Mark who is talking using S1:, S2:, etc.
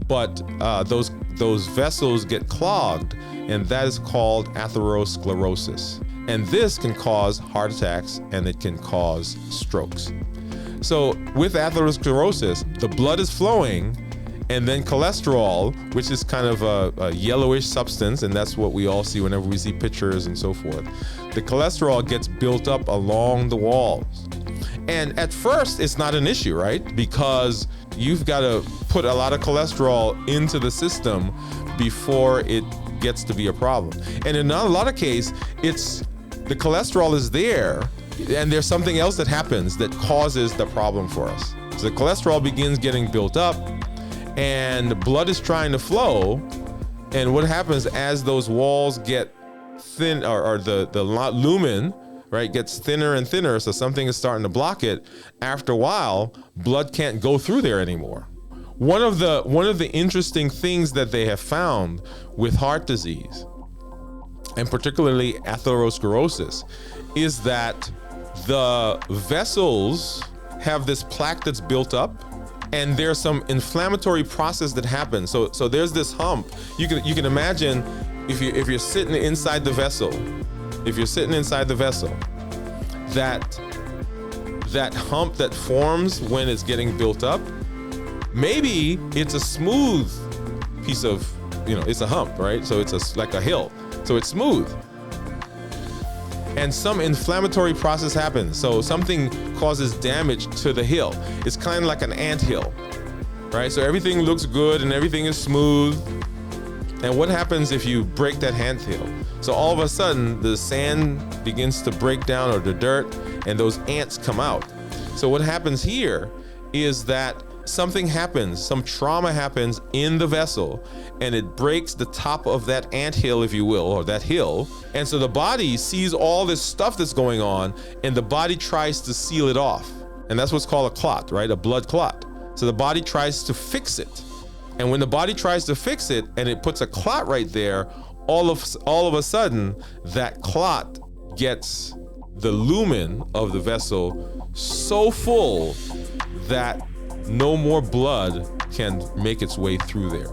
S1: but those vessels get clogged, and that is called atherosclerosis. And this can cause heart attacks, and it can cause strokes. So with atherosclerosis, the blood is flowing, and then cholesterol, which is kind of a yellowish substance, and that's what we all see whenever we see pictures and so forth. The cholesterol gets built up along the walls. And at first, it's not an issue, right? Because you've got to put a lot of cholesterol into the system before it gets to be a problem. And in a lot of cases, the cholesterol is there, and there's something else that happens that causes the problem for us. So the cholesterol begins getting built up, and the blood is trying to flow. And what happens as those walls get thin, or the lumen, right, gets thinner and thinner, so something is starting to block it. After a while, blood can't go through there anymore. One of the interesting things that they have found with heart disease, and particularly atherosclerosis, is that the vessels have this plaque that's built up, and there's some inflammatory process that happens. So there's this hump. You can imagine if you're sitting inside the vessel, that hump that forms when it's getting built up, maybe it's a smooth piece of, it's a hump, right? So it's like a hill. So it's smooth. And some inflammatory process happens. So something causes damage to the hill. It's kind of like an anthill, right? So everything looks good and everything is smooth. And what happens if you break that anthill? So all of a sudden, the sand begins to break down, or the dirt, and those ants come out. So what happens here is that something happens, some trauma happens in the vessel, and it breaks the top of that anthill, if you will, or that hill. And so the body sees all this stuff that's going on, and the body tries to seal it off. And that's what's called a clot, right? A blood clot. So the body tries to fix it. And when the body tries to fix it and it puts a clot right there, all of a sudden, that clot gets the lumen of the vessel so full that no more blood can make its way through there.